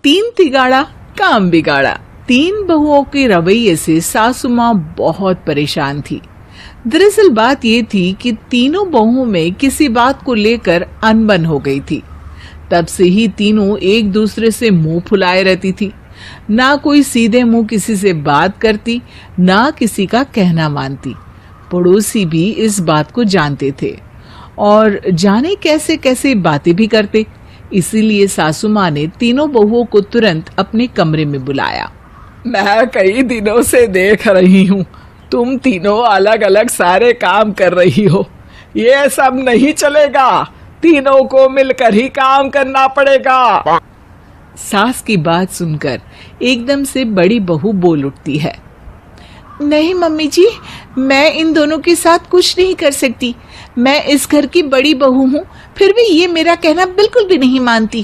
तीन तिगाड़ा काम बिगाड़ा। तीन बहुओं के रवैये से सासू माँ बहुत परेशान थी। दरअसल बात ये थी कि तीनों बहुओं में किसी बात को लेकर अनबन हो गई थी। तब से ही तीनों एक दूसरे से मुंह फुलाए रहती थी। ना कोई सीधे मुंह किसी से बात करती, ना किसी का कहना मानती। पड़ोसी भी इस बात को जानते थे और जाने कैसे कैसे बातें भी करते। इसीलिए सासू माँ ने तीनों बहुओं को तुरंत अपने कमरे में बुलाया। मैं कई दिनों से देख रही हूँ, तुम तीनों अलग अलग सारे काम कर रही हो। ये सब नहीं चलेगा, तीनों को मिलकर ही काम करना पड़ेगा। सास की बात सुनकर एकदम से बड़ी बहू बोल उठती है। नहीं मम्मी जी, मैं इन दोनों के साथ कुछ नहीं कर सकती। मैं इस घर की बड़ी बहू हूँ, फिर भी ये मेरा कहना बिल्कुल भी नहीं मानती।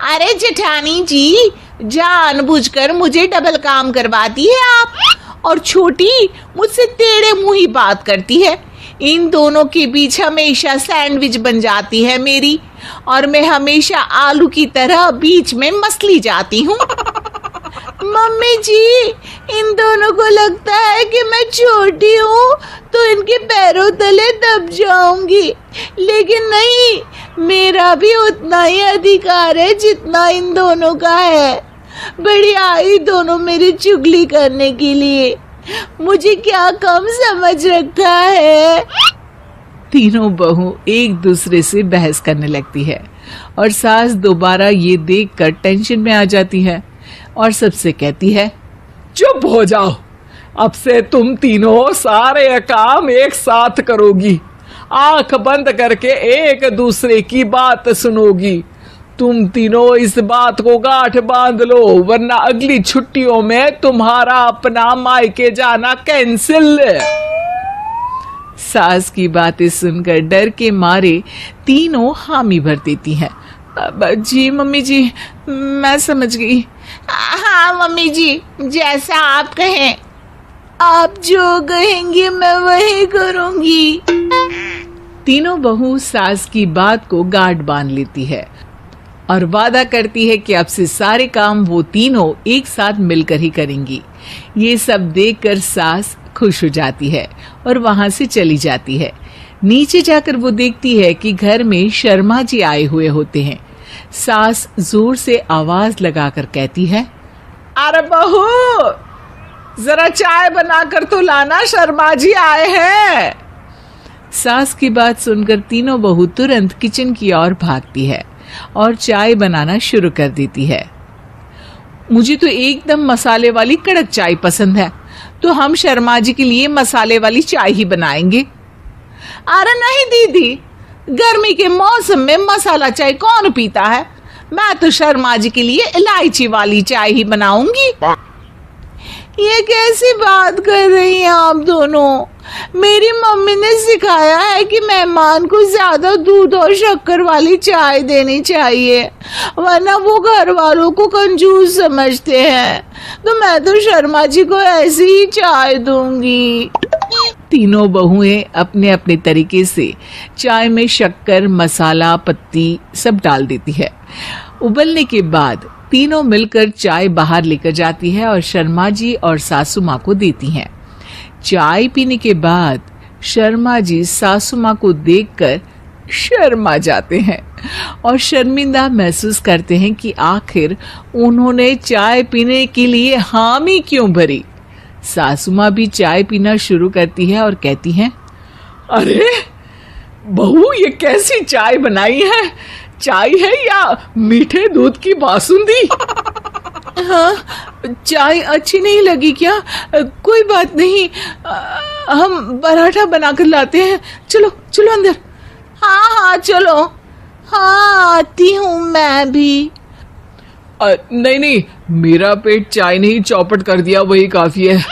अरे जेठानी जी, जानबूझकर मुझे डबल काम करवाती है आप। और छोटी मुझसे टेढ़े मुंह ही बात करती है। इन दोनों के बीच हमेशा सैंडविच बन जाती है मेरी, और मैं हमेशा आलू की तरह बीच में मसली जाती हूँ। मम्मी जी, इन दोनों को लगता है कि मैं छोटी हूँ तो इनके पैरों तले दब जाऊंगी, लेकिन नहीं, मेरा भी उतना ही अधिकार है जितना इन दोनों का है। बड़ी आई दोनों मेरी चुगली करने के लिए, मुझे क्या कम समझ रखा है। तीनों बहू एक दूसरे से बहस करने लगती है और सास दोबारा ये देखकर टेंशन में आ जाती है और सबसे कहती है, चुप हो जाओ, अब से तुम तीनों सारे काम एक साथ करोगी। आंख बंद करके एक दूसरे की बात सुनोगी। तुम तीनों इस बात को गांठ बांध लो, वरना अगली छुट्टियों में तुम्हारा अपना मायके जाना कैंसिल। सास की बातें सुनकर डर के मारे तीनों हामी भर देती हैं। जी मम्मी जी, मैं समझ गई। हाँ मम्मी जी, जैसा आप कहें। आप जो कहेंगी मैं वही करूंगी। तीनों बहू सास की बात को गांठ बांध लेती है और वादा करती है कि अब से सारे काम वो तीनों एक साथ मिलकर ही करेंगी। ये सब देखकर सास खुश हो जाती है और वहां से चली जाती है। नीचे जाकर वो देखती है कि घर में शर्मा जी आए हुए होते हैं। सास जोर से आवाज लगाकर कहती है, अरे बहू, जरा चाय बनाकर तो लाना, शर्मा जी आए हैं। सास की बात सुनकर तीनों बहू तुरंत किचन की ओर भागती है और चाय बनाना शुरू कर देती है। मुझे तो एकदम मसाले वाली कड़क चाय पसंद है, तो हम शर्मा जी के लिए मसाले वाली चाय ही बनाएंगे। अरे नहीं दीदी, गर्मी के मौसम में मसाला चाय कौन पीता है? मैं तो शर्मा जी के लिए इलायची वाली चाय ही बनाऊंगी। ये कैसी बात कर रही हैं आप दोनों? मेरी मम्मी ने सिखाया है कि मेहमान को ज्यादा दूध और शक्कर वाली चाय देनी चाहिए, वरना वो घर वालों को कंजूस समझते हैं। तो मैं तो शर्मा जी को ऐसी ही चाय दूंगी। तीनों बहुएं अपने अपने तरीके से चाय में शक्कर, मसाला, पत्ती सब डाल देती है। उबलने के बाद तीनों मिलकर चाय बाहर लेकर जाती है और शर्मा जी और सासू माँ को देती हैं। चाय पीने के बाद शर्मा जी सासू माँ को देखकर शर्मा जाते हैं और शर्मिंदा महसूस करते हैं कि आखिर उन्होंने चाय पीने के लिए हामी क्यों भरी। सासू माँ भी चाय पीना शुरू करती है और कहती हैं, अरे बहू, ये कैसी चाय बनाई है? चाय है या मीठे दूध की बासुंदी? हाँ, चाय अच्छी नहीं लगी क्या? कोई बात नहीं, हम पराठा बनाकर लाते हैं। चलो चलो अंदर। हाँ हाँ चलो, हाँ आती हूँ मैं भी। नहीं नहीं, मेरा पेट चाय ने ही चौपट कर दिया, वही काफी है।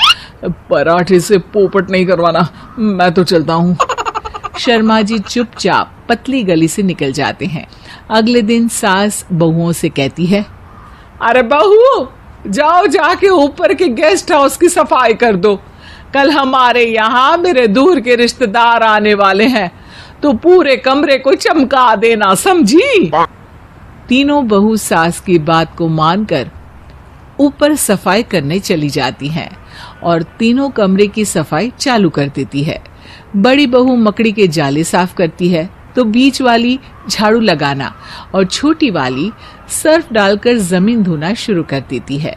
पराठे से पोपट नहीं करवाना, मैं तो चलता हूँ। शर्मा जी चुपचाप पतली गली से निकल जाते हैं। अगले दिन सास बहुओं से कहती है, अरे बहू, जाओ जाके ऊपर के गेस्ट हाउस की सफाई कर दो। कल हमारे यहाँ मेरे दूर के रिश्तेदार आने वाले हैं, तो पूरे कमरे को चमका देना, समझी? तीनों बहू सास की बात को मानकर ऊपर सफाई करने चली जाती हैं और तीनों कमरे की सफाई चालू कर देती है। बड़ी बहू मकड़ी के जाले साफ करती है तो बीच वाली झाड़ू लगाना और छोटी वाली सर्फ डालकर जमीन धोना शुरू कर देती है।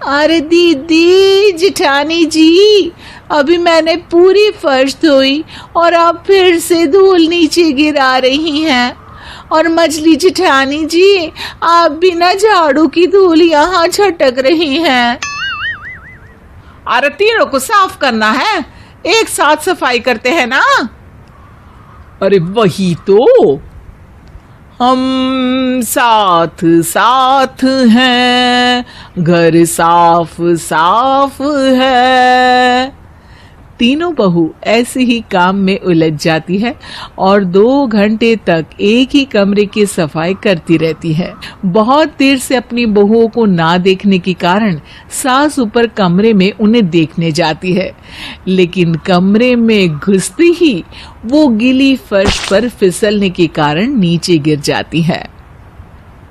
अरे दीदी जेठानी जी, अभी मैंने पूरी फर्श धोई और आप फिर से धूल नीचे गिरा रही हैं। और मछली जेठानी जी, आप बिना झाड़ू की धूल यहाँ छटक रही हैं। अरे तीनों को साफ करना है, एक साथ सफाई करते हैं ना। अरे वही तो, हम साथ साथ हैं, घर साफ साफ है। तीनों बहू ऐसे ही काम में उलझ जाती है और 2 घंटे तक एक ही कमरे की सफाई करती रहती है। बहुत देर से अपनी बहुओं को ना देखने के कारण सास ऊपर कमरे में उन्हें देखने जाती है, लेकिन कमरे में घुसती ही वो गीली फर्श पर फिसलने के कारण नीचे गिर जाती है।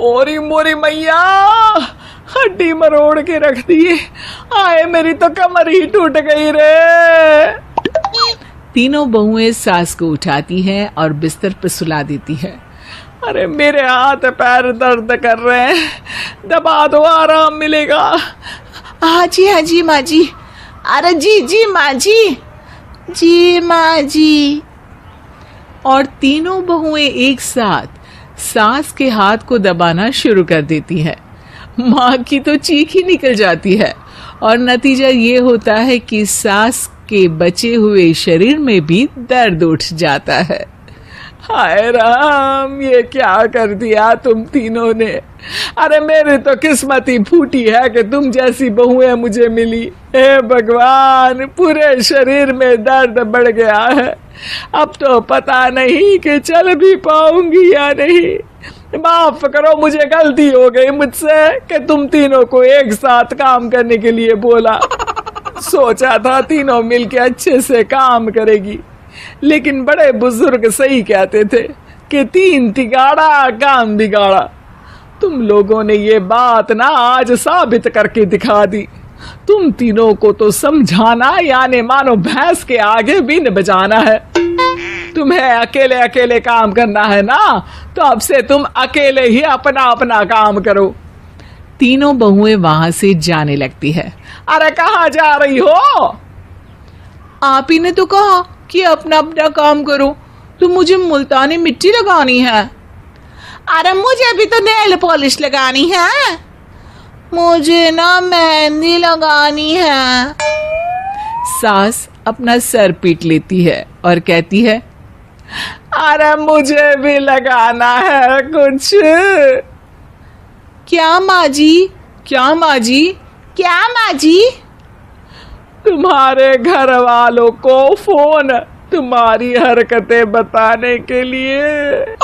ओरी मोरी मैया, हड्डी मरोड़ के रख दी। आए मेरी तो कमर ही टूट गई रे। तीनों बहुएं सास को उठाती हैं और बिस्तर पर सुला देती है। अरे मेरे हाथ पैर दर्द कर रहे हैं, दबा दो आराम मिलेगा। हाँ जी माँ जी। अरे जी माँ जी, जी माँ जी। और तीनों बहुएं एक साथ सास के हाथ को दबाना शुरू कर देती है। माँ की तो चीख ही निकल जाती है और नतीजा ये होता है कि सास के बचे हुए शरीर में भी दर्द उठ जाता है। हाय राम, ये क्या कर दिया तुम तीनों ने। अरे मेरी तो किस्मत ही फूटी है कि तुम जैसी बहुएं मुझे मिली। हे भगवान, पूरे शरीर में दर्द बढ़ गया है। अब तो पता नहीं कि चल भी पाऊंगी या नहीं। माफ करो, मुझे गलती हो गई मुझसे कि तुम तीनों को एक साथ काम करने के लिए बोला। सोचा था तीनों मिलके अच्छे से काम करेगी, लेकिन बड़े बुजुर्ग सही कहते थे कि 3 तिगाड़ा काम बिगाड़ा। तुम लोगों ने ये बात ना आज साबित करके दिखा दी। तुम तीनों को तो समझाना यानी मानो भैंस के आगे बीन बजाना है। तुम्हें अकेले अकेले काम करना है ना, तो अब से तुम अकेले ही अपना अपना काम करो। तीनों बहुएं वहां से जाने लगती है। अरे कहाँ जा रही हो? आप ही ने तो कहा कि अपना अपना काम करो, तो मुझे मुल्तानी मिट्टी लगानी है। अरे मुझे भी तो नेल पॉलिश लगानी है। मुझे ना मेहंदी लगानी है। सास अपना सर पीट लेती है और कहती है, अरे मुझे भी लगाना है कुछ। क्या माँ जी? क्या माँ जी? क्या माँ जी? तुम्हारे घर वालों को फोन तुम्हारी हरकतें बताने के लिए।